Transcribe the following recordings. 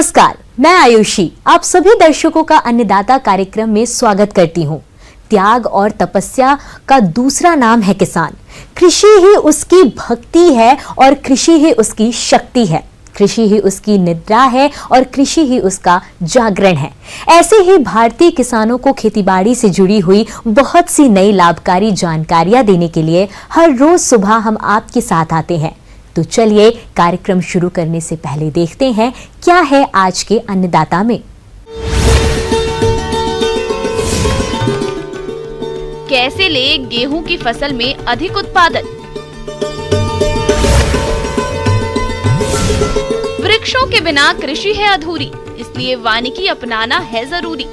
नमस्कार, मैं आयुषी आप सभी दर्शकों का अन्नदाता कार्यक्रम में स्वागत करती हूँ। त्याग और तपस्या का दूसरा नाम है किसान। कृषि ही उसकी भक्ति है और कृषि ही उसकी शक्ति है। कृषि ही उसकी निद्रा है और कृषि ही उसका जागरण है। ऐसे ही भारतीय किसानों को खेतीबाड़ी से जुड़ी हुई बहुत सी नई लाभकारी जानकारियां देने के लिए हर रोज सुबह हम आपके साथ आते हैं। तो चलिए कार्यक्रम शुरू करने से पहले देखते हैं क्या है आज के अन्नदाता में। कैसे ले गेहूं की फसल में अधिक उत्पादन। वृक्षों के बिना कृषि है अधूरी, इसलिए वानिकी अपनाना है जरूरी।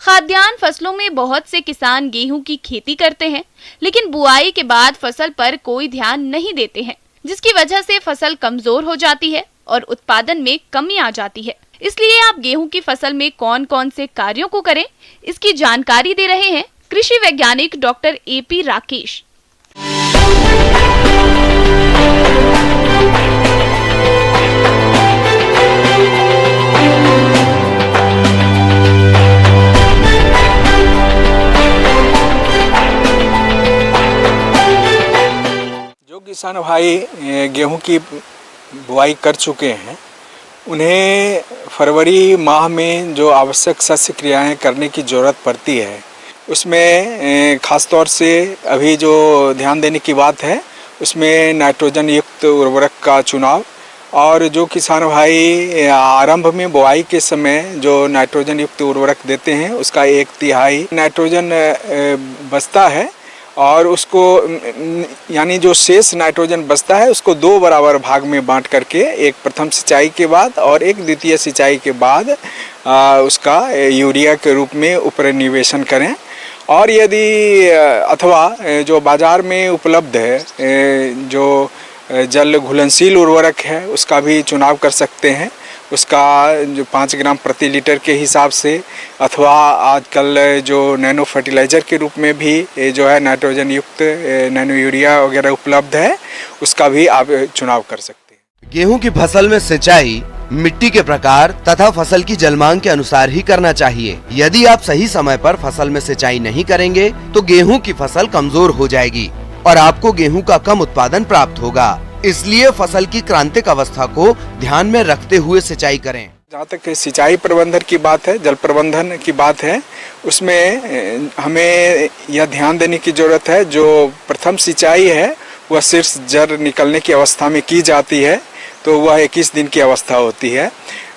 खाद्यान्न फसलों में बहुत से किसान गेहूं की खेती करते हैं, लेकिन बुआई के बाद फसल पर कोई ध्यान नहीं देते हैं, जिसकी वजह से फसल कमजोर हो जाती है और उत्पादन में कमी आ जाती है। इसलिए आप गेहूं की फसल में कौन कौन से कार्यों को करें, इसकी जानकारी दे रहे हैं कृषि वैज्ञानिक डॉक्टर AP राकेश। किसान भाई गेहूं की बुआई कर चुके हैं, उन्हें फरवरी माह में जो आवश्यक शस्य क्रियाएं करने की ज़रूरत पड़ती है, उसमें ख़ास तौर से अभी जो ध्यान देने की बात है उसमें नाइट्रोजन युक्त उर्वरक का चुनाव। और जो किसान भाई आरंभ में बुआई के समय जो नाइट्रोजन युक्त उर्वरक देते हैं उसका 1/3 नाइट्रोजन बचता है और उसको यानी जो शेष नाइट्रोजन बचता है उसको 2 बराबर भाग में बांट करके एक प्रथम सिंचाई के बाद और एक द्वितीय सिंचाई के बाद उसका यूरिया के रूप में उपनिवेशन करें। और यदि अथवा जो बाज़ार में उपलब्ध है जो जल घुलनशील उर्वरक है उसका भी चुनाव कर सकते हैं। उसका जो 5 ग्राम प्रति लीटर के हिसाब से अथवा आजकल जो नैनो फर्टिलाइज़र के रूप में भी जो है नाइट्रोजन युक्त नैनो यूरिया वगैरह उपलब्ध है, उसका भी आप चुनाव कर सकते हैं। गेहूं की फसल में सिंचाई मिट्टी के प्रकार तथा फसल की जलमांग के अनुसार ही करना चाहिए। यदि आप सही समय पर फसल में सिंचाई नहीं करेंगे तो गेहूं की फसल कमजोर हो जाएगी और आपको गेहूं का कम उत्पादन प्राप्त होगा। इसलिए फसल की क्रांतिक अवस्था को ध्यान में रखते हुए सिंचाई करें। जहाँ तक सिंचाई प्रबंधन की बात है, जल प्रबंधन की बात है, उसमें हमें यह ध्यान देने की जरूरत है जो प्रथम सिंचाई है वह शीर्ष जड़ निकलने की अवस्था में की जाती है, तो वह 21 दिन की अवस्था होती है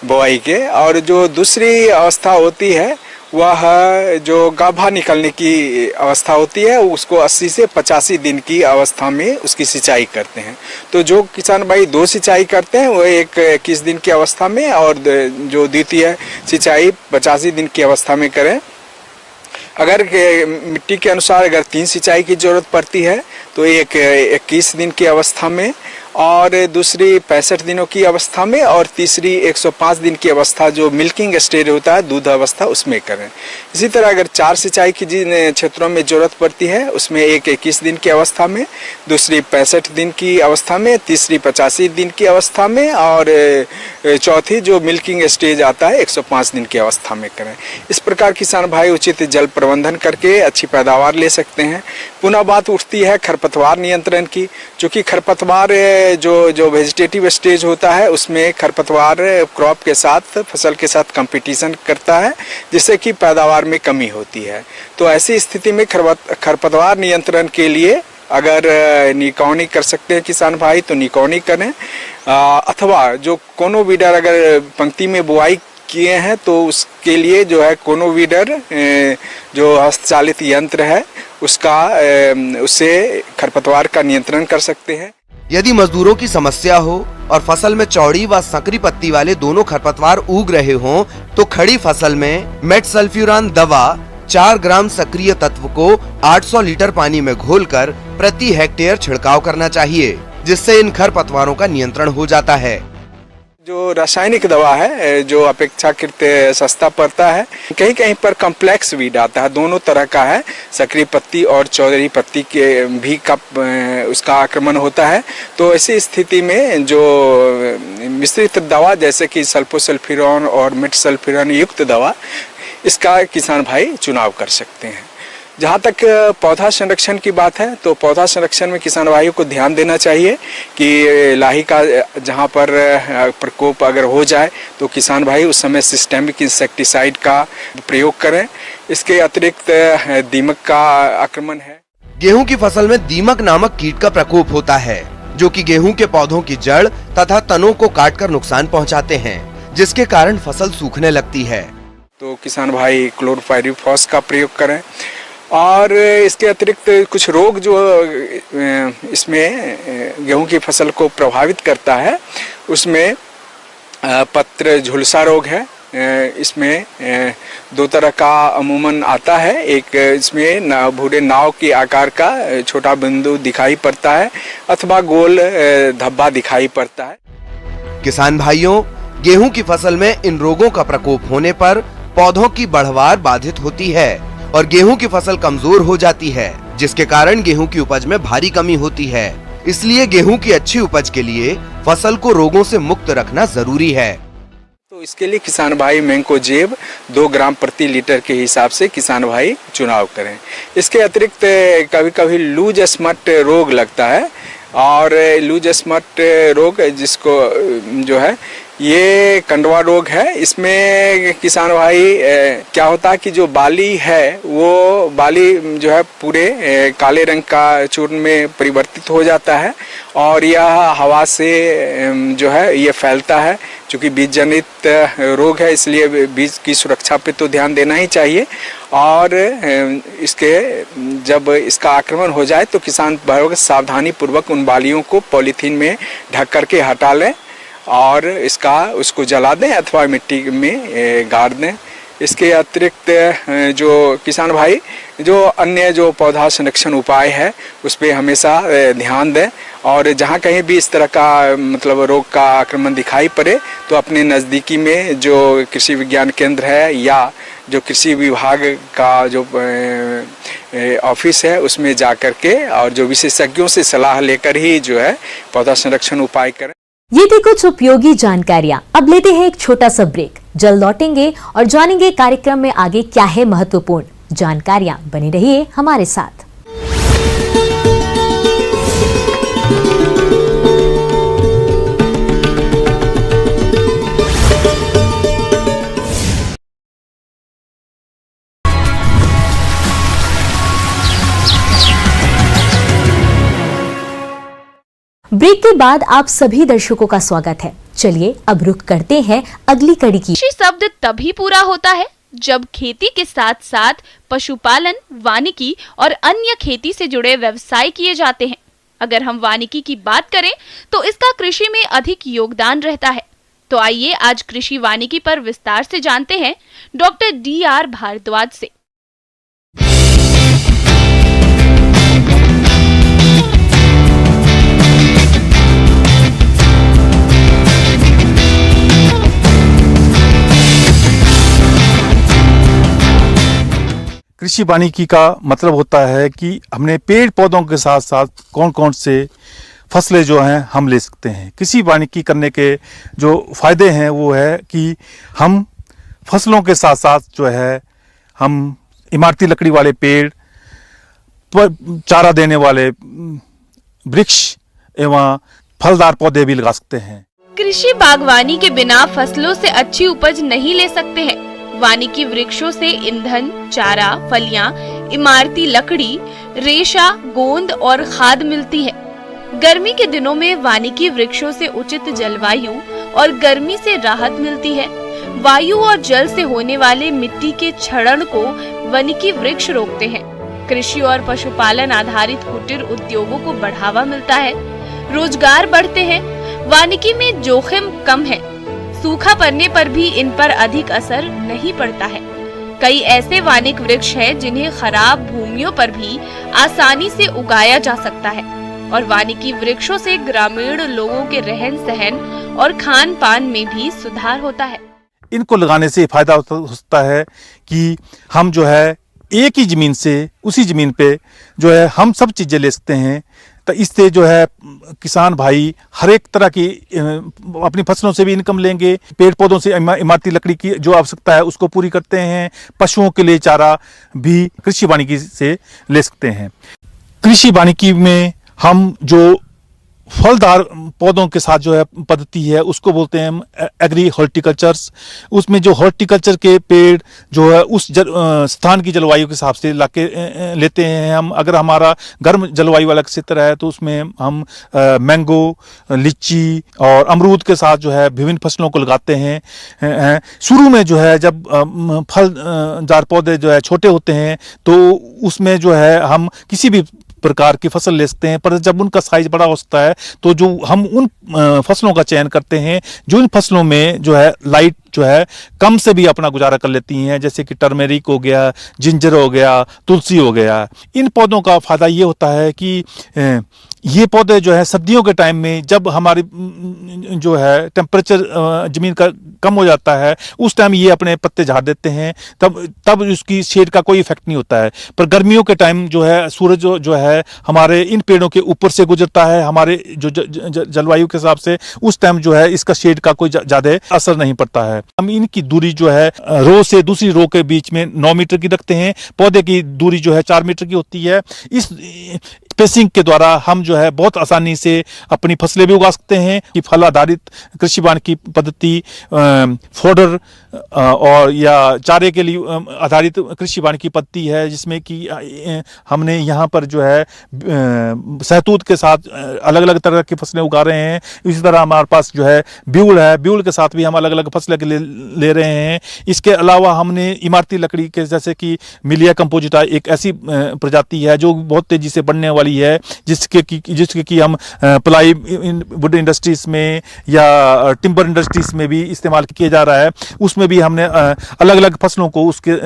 बुआई के। और जो दूसरी अवस्था होती है वह जो गाभा निकलने की अवस्था होती है उसको 80 से 85 दिन की अवस्था में उसकी सिंचाई करते हैं। तो जो किसान भाई 2 सिंचाई करते हैं वो एक 21 दिन की अवस्था में और जो द्वितीय सिंचाई 85 दिन की अवस्था में करें। अगर मिट्टी के अनुसार अगर 3 सिंचाई की ज़रूरत पड़ती है तो एक 21 दिन की अवस्था में और दूसरी 65 दिनों की अवस्था में और तीसरी 105 दिन की अवस्था जो मिल्किंग स्टेज होता है दूध अवस्था उसमें करें। इसी तरह अगर 4 सिंचाई की जिन क्षेत्रों में ज़रूरत पड़ती है उसमें एक 21 दिन की अवस्था में, दूसरी 65 दिन की अवस्था में, तीसरी 85 दिन की अवस्था में और चौथी जो मिल्किंग स्टेज आता है 105 दिन की अवस्था में करें। इस प्रकार किसान भाई उचित जल प्रबंधन करके अच्छी पैदावार ले सकते हैं। पुनः बात उठती है खरपतवार नियंत्रण की, चूँकि खरपतवार जो वेजिटेटिव स्टेज होता है उसमें खरपतवार क्रॉप के साथ फसल के साथ कंपटीशन करता है जिससे कि पैदावार में कमी होती है। तो ऐसी स्थिति में खरपतवार नियंत्रण के लिए अगर निकौनी कर सकते हैं किसान भाई तो निकौनी करें, अथवा जो कोनो वीडर अगर पंक्ति में बुआई किए हैं तो उसके लिए जो है कोनो वीडर जो हस्तचालित यंत्र है उससे खरपतवार का नियंत्रण कर सकते हैं। यदि मजदूरों की समस्या हो और फसल में चौड़ी व संकरी पत्ती वाले दोनों खरपतवार उग रहे हों तो खड़ी फसल में मेटसल्फ्यूरान दवा 4 ग्राम सक्रिय तत्व को 800 लीटर पानी में घोलकर प्रति हेक्टेयर छिड़काव करना चाहिए, जिससे इन खरपतवारों का नियंत्रण हो जाता है। जो रासायनिक दवा है जो अपेक्षाकृत सस्ता पड़ता है, कहीं कहीं पर कॉम्प्लेक्स वीड आता है, दोनों तरह का है, सक्रिय पत्ती और चौधरी पत्ती के भी का उसका आक्रमण होता है। तो ऐसी स्थिति में जो मिश्रित दवा जैसे कि सल्फोसल्फिरॉन और मेटसल्फिरॉन युक्त दवा, इसका किसान भाई चुनाव कर सकते हैं। जहाँ तक पौधा संरक्षण की बात है तो पौधा संरक्षण में किसान भाइयों को ध्यान देना चाहिए कि लाही का जहाँ पर प्रकोप अगर हो जाए तो किसान भाई उस समय सिस्टेमिक इंसेक्टिसाइड का प्रयोग करें। इसके अतिरिक्त दीमक का आक्रमण है। गेहूं की फसल में दीमक नामक कीट का प्रकोप होता है, जो कि गेहूं के पौधों की जड़ तथा तनों को काटकर नुकसान पहुंचाते हैं, जिसके कारण फसल सूखने लगती है। तो किसान भाई क्लोरोपाइरीफॉस का प्रयोग करें। और इसके अतिरिक्त कुछ रोग जो इसमें गेहूं की फसल को प्रभावित करता है, उसमें पत्र झुलसा रोग है। इसमें 2 तरह का अमूमन आता है। एक इसमें भूरे नाव के आकार का छोटा बिंदु दिखाई पड़ता है अथवा गोल धब्बा दिखाई पड़ता है। किसान भाइयों, गेहूं की फसल में इन रोगों का प्रकोप होने पर पौधों की बढ़वार बाधित होती है और गेहूं की फसल कमजोर हो जाती है, जिसके कारण गेहूं की उपज में भारी कमी होती है। इसलिए गेहूं की अच्छी उपज के लिए फसल को रोगों से मुक्त रखना जरूरी है। तो इसके लिए किसान भाई मैंकोजेब 2 ग्राम प्रति लीटर के हिसाब से किसान भाई चुनाव करें। इसके अतिरिक्त कभी कभी लूज स्मट रोग लगता है, और लूज स्मट रोग जिसको जो है ये कंडवा रोग है। इसमें किसान भाई क्या होता है कि जो बाली है वो बाली जो है पूरे काले रंग का चूर्ण में परिवर्तित हो जाता है और यह हवा से जो है ये फैलता है। चूँकि बीज जनित रोग है इसलिए बीज की सुरक्षा पे तो ध्यान देना ही चाहिए। और इसके जब इसका आक्रमण हो जाए तो किसान भाइयों को सावधानी पूर्वक उन बालियों को पॉलीथीन में ढक करके हटा लें और उसको जला दें अथवा मिट्टी में गाड़ दें। इसके अतिरिक्त जो किसान भाई जो अन्य जो पौधा संरक्षण उपाय है उस पर हमेशा ध्यान दें, और जहाँ कहीं भी इस तरह का मतलब रोग का आक्रमण दिखाई पड़े तो अपने नज़दीकी में जो कृषि विज्ञान केंद्र है या जो कृषि विभाग का जो ऑफिस है उसमें जा कर के और जो विशेषज्ञों से सलाह लेकर ही जो है पौधा संरक्षण उपाय करें। ये थी कुछ उपयोगी जानकारियां। अब लेते हैं एक छोटा सा ब्रेक, जल्द लौटेंगे और जानेंगे कार्यक्रम में आगे क्या है महत्वपूर्ण जानकारियां। बने रहिए हमारे साथ। ब्रेक के बाद आप सभी दर्शकों का स्वागत है। चलिए अब रुख करते हैं अगली कड़ी की। कृषि शब्द तभी पूरा होता है जब खेती के साथ साथ पशुपालन, वानिकी और अन्य खेती से जुड़े व्यवसाय किए जाते हैं। अगर हम वानिकी की बात करें तो इसका कृषि में अधिक योगदान रहता है। तो आइए आज कृषि वानिकी पर विस्तार से जानते हैं डॉक्टर DR भारद्वाज से। कृषि वानिकी का मतलब होता है कि हमने पेड़ पौधों के साथ साथ कौन कौन से फसलें जो हैं हम ले सकते हैं। कृषि वानिकी करने के जो फायदे हैं वो है कि हम फसलों के साथ साथ जो है हम इमारती लकड़ी वाले पेड़, चारा देने वाले वृक्ष एवं फलदार पौधे भी लगा सकते हैं। कृषि बागवानी के बिना फसलों से अच्छी उपज नहीं ले सकते हैं। वानिकी वृक्षों से ईंधन, चारा, फलियां, इमारती लकड़ी, रेशा, गोंद और खाद मिलती है। गर्मी के दिनों में वानिकी वृक्षों से उचित जलवायु और गर्मी से राहत मिलती है। वायु और जल से होने वाले मिट्टी के क्षरण को वानिकी वृक्ष रोकते हैं। कृषि और पशुपालन आधारित कुटीर उद्योगों को बढ़ावा मिलता है, रोजगार बढ़ते हैं। वानिकी में जोखिम कम है, सूखा पड़ने पर भी इन पर अधिक असर नहीं पड़ता है। कई ऐसे वानिक वृक्ष हैं जिन्हें खराब भूमियों पर भी आसानी से उगाया जा सकता है और वानिकी वृक्षों से ग्रामीण लोगों के रहन सहन और खान पान में भी सुधार होता है। इनको लगाने से फायदा होता है कि हम जो है एक ही जमीन से उसी जमीन पे जो है हम सब चीजें ले सकते हैं। तो इससे जो है किसान भाई हर एक तरह की अपनी फसलों से भी इनकम लेंगे, पेड़ पौधों से इमारती लकड़ी की जो आवश्यकता है उसको पूरी करते हैं, पशुओं के लिए चारा भी कृषि वानिकी से ले सकते हैं। कृषि वानिकी में हम जो फलदार पौधों के साथ जो है पद्धति है उसको बोलते हैं हम एग्री हॉर्टिकल्चर्स। उसमें जो हॉर्टिकल्चर के पेड़ जो है उस स्थान की जलवायु के हिसाब से लाके लेते हैं हम। अगर हमारा गर्म जलवायु वाला क्षेत्र है तो उसमें हम मैंगो, लीची और अमरूद के साथ जो है विभिन्न फसलों को लगाते हैं। शुरू में जो है जब फलदार पौधे जो है छोटे होते हैं तो उसमें जो है हम किसी भी प्रकार की फसल ले सकते हैं, पर जब उनका साइज बड़ा हो सकता है तो जो हम उन फसलों का चयन करते हैं जो इन फसलों में जो है लाइट जो है कम से भी अपना गुजारा कर लेती हैं, जैसे कि टर्मेरिक हो गया, जिंजर हो गया, तुलसी हो गया। इन पौधों का फायदा ये होता है कि ये पौधे जो है सर्दियों के टाइम में जब हमारी जो है टेम्परेचर जमीन का कम हो जाता है उस टाइम ये अपने पत्ते झाड़ देते हैं, तब उसकी शेड का कोई इफेक्ट नहीं होता है। पर गर्मियों के टाइम जो है सूरज जो है हमारे इन पेड़ों के ऊपर से गुजरता है हमारे जो जलवायु के हिसाब से, उस टाइम जो है इसका शेड का कोई ज्यादा असर नहीं पड़ता है। हम इनकी दूरी जो है रो से दूसरी रो के बीच में 9 मीटर की रखते हैं। पौधे की दूरी जो है 4 मीटर की होती है। इस स्पेसिंग के द्वारा हम जो है बहुत आसानी से अपनी फसलें भी उगा सकते हैं कि फल आधारित कृषि वानिकी पद्धति फोडर और या चारे के लिए आधारित कृषि वानिकी पद्धति है, जिसमें कि हमने यहाँ पर जो है सहतूत के साथ अलग अलग तरह की फसलें उगा रहे हैं। इसी तरह हमारे पास जो है ब्यूल है, ब्यूल के साथ भी हम अलग अलग फसलें ले रहे हैं। इसके अलावा हमने इमारती लकड़ी के जैसे कि मिलिया कंपोजिटा एक ऐसी प्रजाति है जो बहुत तेजी से बढ़ने वाली है, जिसके कि हम प्लाई वुड इंडस्ट्रीज में या टिम्बर इंडस्ट्रीज में भी इस्तेमाल किया जा रहा है। उसमें भी हमने अलग अलग फसलों को उसके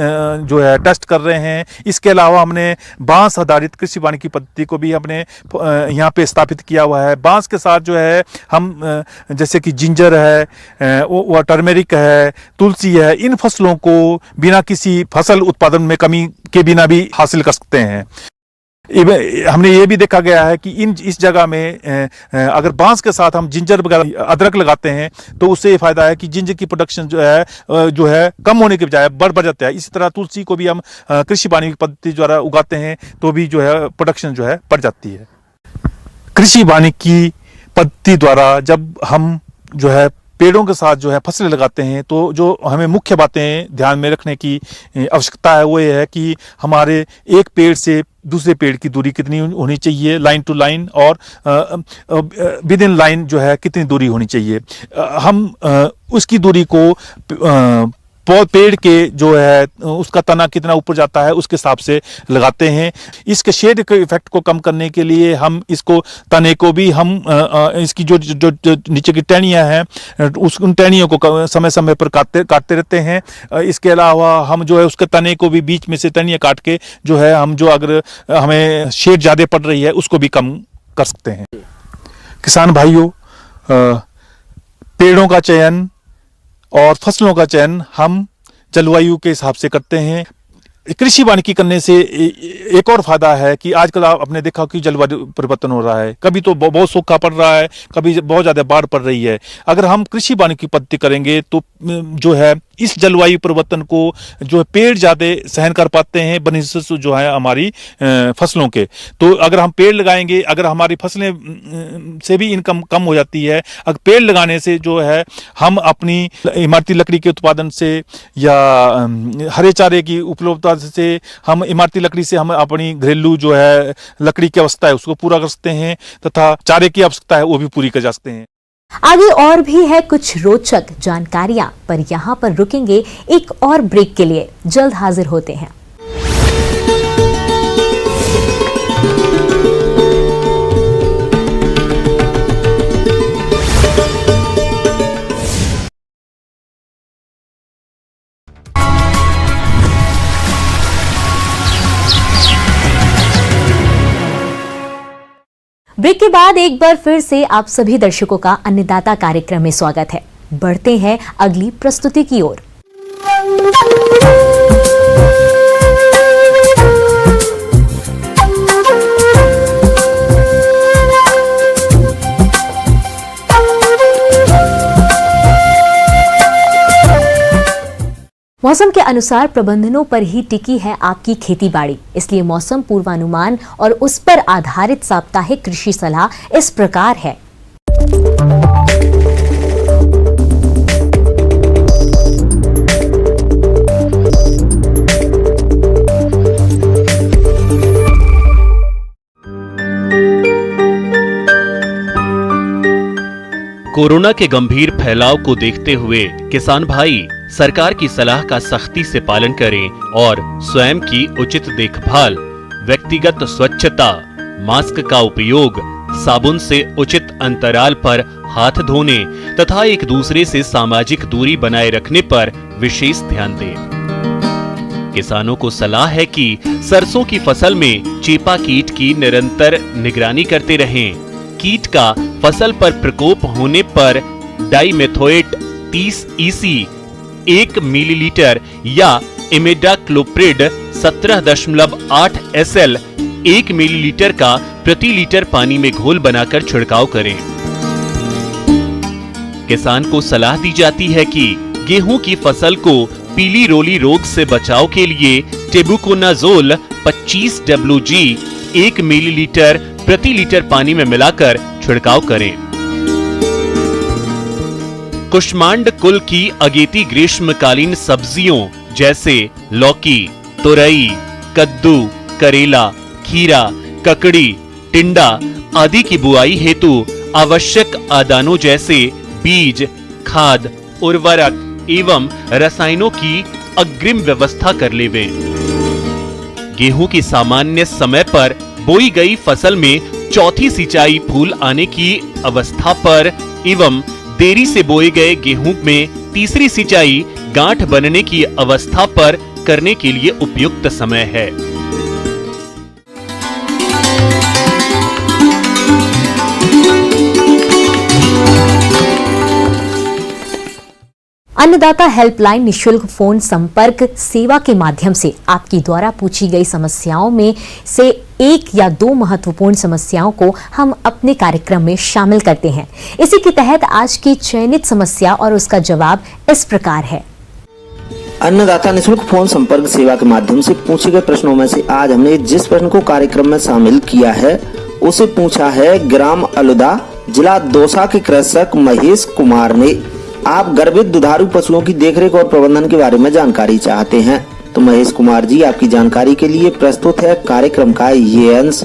जो है टेस्ट कर रहे हैं। इसके अलावा हमने बांस आधारित कृषि वानिकी पद्धति को भी हमने यहाँ पे स्थापित किया हुआ है। बांस के साथ जो है हम जैसे कि जिंजर है, वो टर्मेरिक है, तुलसी है, इन फसलों को बिना किसी फसल उत्पादन में कमी के बिना भी हासिल कर सकते हैं। हमने ये भी देखा गया है कि इस जगह में अगर बांस के साथ हम जिंजर वगैरह अदरक लगाते हैं तो उससे ये फायदा है कि जिंजर की प्रोडक्शन जो है कम होने के बजाय बढ़ जाता है। इसी तरह तुलसी को भी हम कृषि वानिकी पद्धति द्वारा उगाते हैं तो भी जो है प्रोडक्शन जो है बढ़ जाती है। कृषि वानिकी पद्धति द्वारा जब हम जो है पेड़ों के साथ जो है फसलें लगाते हैं तो जो हमें मुख्य बातें ध्यान में रखने की आवश्यकता है वो ये है कि हमारे एक पेड़ से दूसरे पेड़ की दूरी कितनी होनी चाहिए, लाइन टू लाइन, और विद इन लाइन जो है कितनी दूरी होनी चाहिए। हम उसकी दूरी को पेड़ के जो है उसका तना कितना ऊपर जाता है उसके हिसाब से लगाते हैं। इसके शेड के इफेक्ट को कम करने के लिए हम इसको तने को भी हम इसकी जो नीचे की टहनियाँ हैं उन टहनियों को समय समय पर काटते रहते हैं। इसके अलावा हम जो है उसके तने को भी बीच में से टहनियाँ काट के जो है हम जो अगर हमें शेड ज़्यादा पड़ रही है उसको भी कम कर सकते हैं। किसान भाइयों, पेड़ों का चयन और फसलों का चयन हम जलवायु के हिसाब से करते हैं। कृषि वानिकी करने से एक और फायदा है कि आजकल आपने देखा कि जलवायु परिवर्तन हो रहा है, कभी तो बहुत सूखा पड़ रहा है, कभी बहुत ज़्यादा बाढ़ पड़ रही है। अगर हम कृषि वानिकी पद्धति करेंगे तो जो है इस जलवायु परिवर्तन को जो है पेड़ ज़्यादा सहन कर पाते हैं बनिस्बत जो है हमारी फसलों के। तो अगर हम पेड़ लगाएंगे, अगर हमारी फसलें से भी इनकम कम हो जाती है, अगर पेड़ लगाने से जो है हम अपनी इमारती लकड़ी के उत्पादन से या हरे चारे की उपलब्धता से हम इमारती लकड़ी से हम अपनी घरेलू जो है लकड़ी की आवश्यकता है उसको पूरा कर सकते हैं तथा चारे की आवश्यकता है वो भी पूरी कर जा सकते हैं। आगे और भी है कुछ रोचक जानकारियां, पर यहाँ पर रुकेंगे एक और ब्रेक के लिए। जल्द हाजिर होते हैं। ब्रेक के बाद एक बार फिर से आप सभी दर्शकों का अन्नदाता कार्यक्रम में स्वागत है। बढ़ते हैं अगली प्रस्तुति की ओर। मौसम के अनुसार प्रबंधनों पर ही टिकी है आपकी खेतीबाड़ी, इसलिए मौसम पूर्वानुमान और उस पर आधारित साप्ताहिक कृषि सलाह इस प्रकार है। कोरोना के गंभीर फैलाव को देखते हुए किसान भाई सरकार की सलाह का सख्ती से पालन करें और स्वयं की उचित देखभाल, व्यक्तिगत स्वच्छता, मास्क का उपयोग, साबुन से उचित अंतराल पर हाथ धोने तथा एक दूसरे से सामाजिक दूरी बनाए रखने पर विशेष ध्यान दें। किसानों को सलाह है कि सरसों की फसल में चेपा कीट की निरंतर निगरानी करते रहें। कीट का फसल पर प्रकोप होने पर डाइमेथोएट 30 EC 1 मिलीलीटर या इमिडाक्लोप्रिड 17.8 SL 1 मिलीलीटर का प्रति लीटर पानी में घोल बनाकर छिड़काव करें। किसान को सलाह दी जाती है कि गेहूं की फसल को पीली रोली रोग से बचाव के लिए टेबुकोनाजोल 25 WG 1 मिलीलीटर प्रति लीटर पानी में मिलाकर छिड़काव करें। कुष्मांड कुल की अगेती ग्रीष्मकालीन सब्जियों जैसे लौकी, तुरई, कद्दू, करेला, खीरा, ककड़ी, टिंडा आदि की बुआई हेतु आवश्यक आदानों जैसे बीज, खाद, उर्वरक एवं रसायनों की अग्रिम व्यवस्था कर लेवें। गेहूं की सामान्य समय पर बोई गई फसल में चौथी सिंचाई फूल आने की अवस्था पर एवं देरी से बोए गए गेहूं में तीसरी सिंचाई गांठ बनने की अवस्था पर करने के लिए उपयुक्त समय है। अन्नदाता हेल्पलाइन निशुल्क फोन संपर्क सेवा के माध्यम से आपकी द्वारा पूछी गई समस्याओं में से एक या दो महत्वपूर्ण समस्याओं को हम अपने कार्यक्रम में शामिल करते हैं। इसी के तहत आज की चयनित समस्या और उसका जवाब इस प्रकार है। अन्नदाता निशुल्क फोन संपर्क सेवा के माध्यम से पूछे गए प्रश्नों में से आज हमने जिस प्रश्न को कार्यक्रम में शामिल किया है उसे पूछा है ग्राम अलुदा, जिला दौसा के कृषक महेश कुमार ने। आप गर्भित दुधारू पशुओं की देखरेख और प्रबंधन के बारे में जानकारी चाहते हैं तो महेश कुमार जी आपकी जानकारी के लिए प्रस्तुत है कार्यक्रम का ये अंश।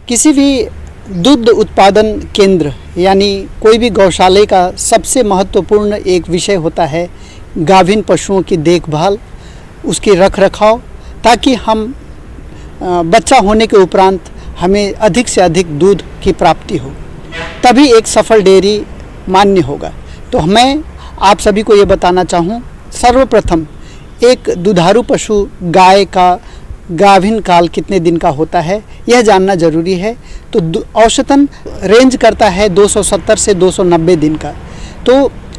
किसी भी दुग्ध उत्पादन केंद्र यानी कोई भी गौशाले का सबसे महत्वपूर्ण एक विषय होता है गाभिन पशुओं की देखभाल, उसकी रखरखाव, ताकि हम बच्चा होने के उपरांत हमें अधिक से अधिक दूध की प्राप्ति हो, तभी एक सफल डेयरी मान्य होगा। तो मैं आप सभी को ये बताना चाहूँ, सर्वप्रथम एक दुधारू पशु गाय का गाभिन काल कितने दिन का होता है यह जानना जरूरी है। तो औसतन रेंज करता है 270 से 290 दिन का। तो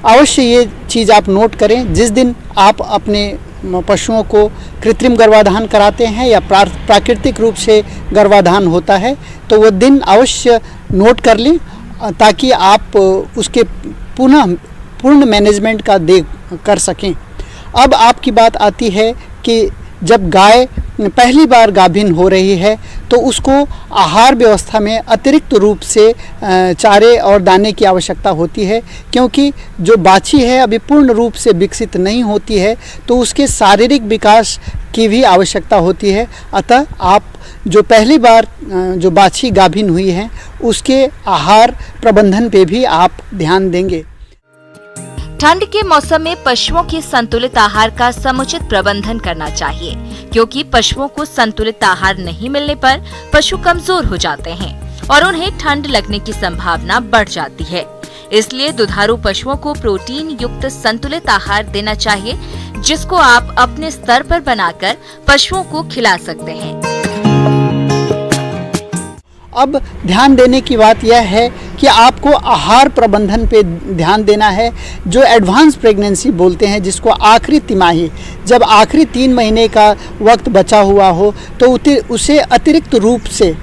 अवश्य ये चीज़ आप नोट करें। जिस दिन आप अपने पशुओं को कृत्रिम गर्भाधान कराते हैं या प्राकृतिक रूप से गर्भाधान होता है तो वो दिन अवश्य नोट कर लें, ताकि आप उसके पूर्ण मैनेजमेंट का कर सकें। अब आपकी बात आती है कि जब गाय पहली बार गाभिन हो रही है तो उसको आहार व्यवस्था में अतिरिक्त रूप से चारे और दाने की आवश्यकता होती है, क्योंकि जो बाछी है अभी पूर्ण रूप से विकसित नहीं होती है तो उसके शारीरिक विकास की भी आवश्यकता होती है। अतः आप जो पहली बार जो बाछी गाभिन हुई है उसके आहार प्रबंधन पे भी आप ध्यान देंगे। ठंड के मौसम में पशुओं के संतुलित आहार का समुचित प्रबंधन करना चाहिए, क्योंकि पशुओं को संतुलित आहार नहीं मिलने पर पशु कमजोर हो जाते हैं और उन्हें ठंड लगने की संभावना बढ़ जाती है। इसलिए दुधारू पशुओं को प्रोटीन युक्त संतुलित आहार देना चाहिए, जिसको आप अपने स्तर पर बनाकर पशुओं को खिला सकते हैं। अब ध्यान देने की बात यह है कि आपको आहार प्रबंधन पे ध्यान देना है। जो एडवांस प्रेगनेंसी बोलते हैं, जिसको आखिरी तिमाही, जब आखिरी 3 महीने का वक्त बचा हुआ हो तो उसे अतिरिक्त रूप से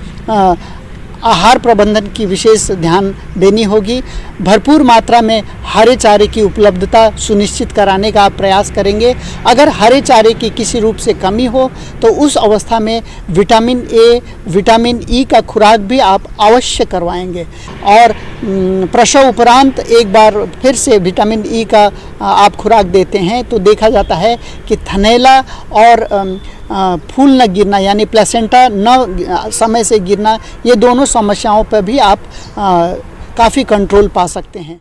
आहार प्रबंधन की विशेष ध्यान देनी होगी। भरपूर मात्रा में हरे चारे की उपलब्धता सुनिश्चित कराने का आप प्रयास करेंगे। अगर हरे चारे की किसी रूप से कमी हो तो उस अवस्था में विटामिन ए, विटामिन ई का खुराक भी आप अवश्य करवाएंगे। और प्रसव उपरांत एक बार फिर से विटामिन ई का आप खुराक देते हैं तो देखा जाता है कि थनैला और फूल न गिरना, यानी प्लेसेंटा न समय से गिरना, ये दोनों समस्याओं पर भी आप काफ़ी कंट्रोल पा सकते हैं।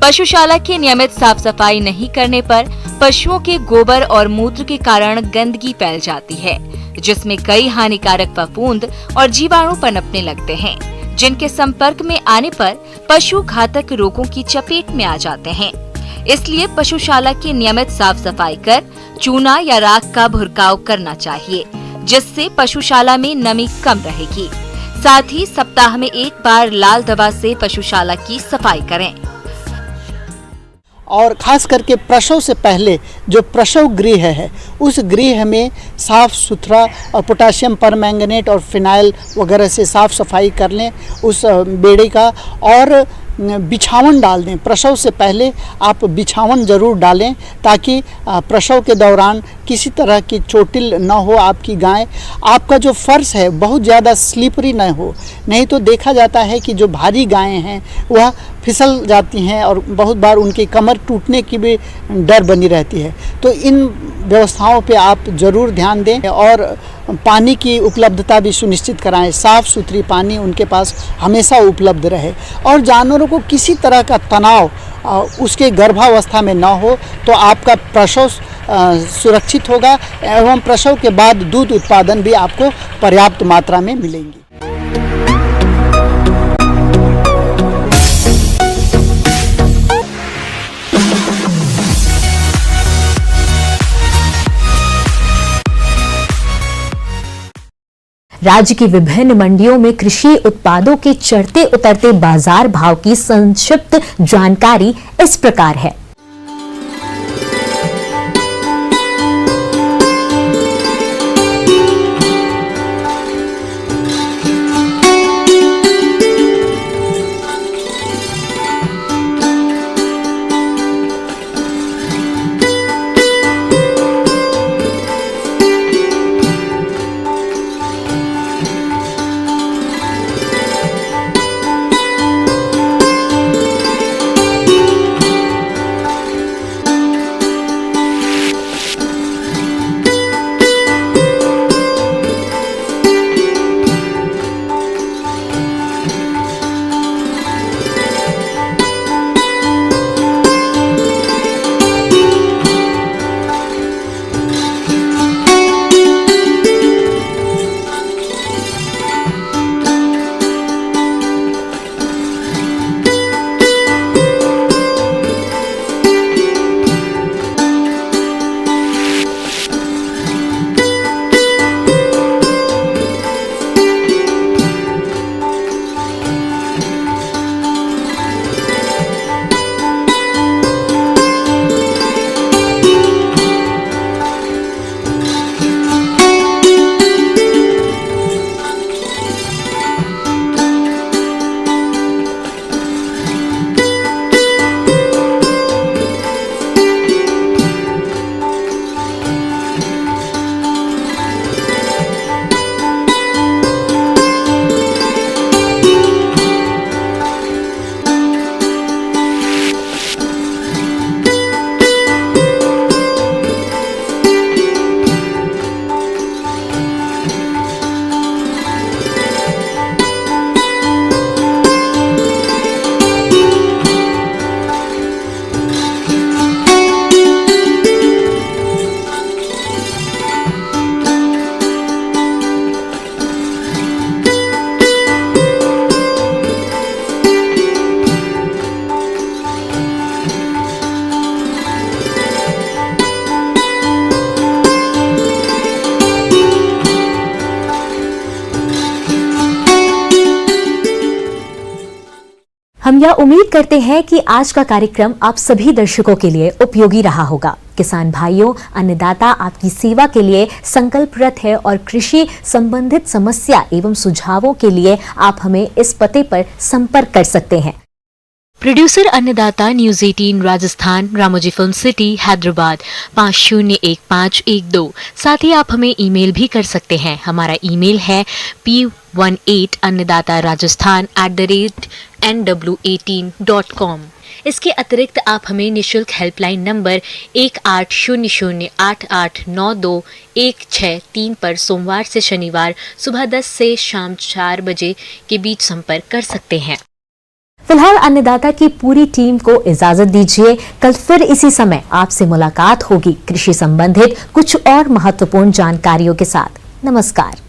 पशुशाला की नियमित साफ सफाई नहीं करने पर पशुओं के गोबर और मूत्र के कारण गंदगी फैल जाती है, जिसमें कई हानिकारक फफूंद और जीवाणु पनपने लगते हैं, जिनके संपर्क में आने पर पशु घातक रोगों की चपेट में आ जाते हैं। इसलिए पशुशाला की नियमित साफ सफाई कर चूना या राख का भुरकाव करना चाहिए, जिससे पशुशाला में नमी कम रहेगी। साथ ही सप्ताह में एक बार लाल दवा से पशुशाला की सफाई करें। और खास करके प्रसव से पहले जो प्रसव गृह है, उस गृह में साफ सुथरा और पोटाशियम परमैंगनेट और फिनाइल वगैरह से साफ सफाई कर लें उस बेड़े का। और बिछावन डाल दें, प्रसव से पहले आप बिछावन ज़रूर डालें ताकि प्रसव के दौरान किसी तरह की चोटिल न हो आपकी गाय। आपका जो फर्श है बहुत ज़्यादा स्लिपरी न हो, नहीं तो देखा जाता है कि जो भारी गायें हैं वह फिसल जाती हैं और बहुत बार उनकी कमर टूटने की भी डर बनी रहती है। तो इन व्यवस्थाओं पे आप ज़रूर ध्यान दें और पानी की उपलब्धता भी सुनिश्चित कराएं। साफ़ सुथरी पानी उनके पास हमेशा उपलब्ध रहे और जानवरों को किसी तरह का तनाव उसके गर्भावस्था में न हो, तो आपका प्रसव सुरक्षित होगा एवं प्रसव के बाद दूध उत्पादन भी आपको पर्याप्त मात्रा में मिलेंगी। राज्य की विभिन्न मंडियों में कृषि उत्पादों के चढ़ते उतरते बाजार भाव की संक्षिप्त जानकारी इस प्रकार है। हम यह उम्मीद करते हैं कि आज का कार्यक्रम आप सभी दर्शकों के लिए उपयोगी रहा होगा। किसान भाइयों, अन्नदाता आपकी सेवा के लिए संकल्परत है और कृषि संबंधित समस्या एवं सुझावों के लिए आप हमें इस पते पर संपर्क कर सकते हैं। प्रोड्यूसर अन्नदाता news 18 Rajasthan, Ramoji film city, Hyderabad 501512। साथ ही आप हमें ईमेल भी कर सकते हैं। हमारा ईमेल है p18annadatarajasthan@nw18.com। इसके अतिरिक्त आप हमें निशुल्क हेल्पलाइन नंबर 180088926163 पर सोमवार से शनिवार सुबह 10 से शाम 4 बजे के बीच संपर्क कर सकते हैं। फिलहाल अन्नदाता की पूरी टीम को इजाजत दीजिए। कल फिर इसी समय आपसे मुलाकात होगी कृषि संबंधित कुछ और महत्वपूर्ण जानकारियों के साथ। नमस्कार।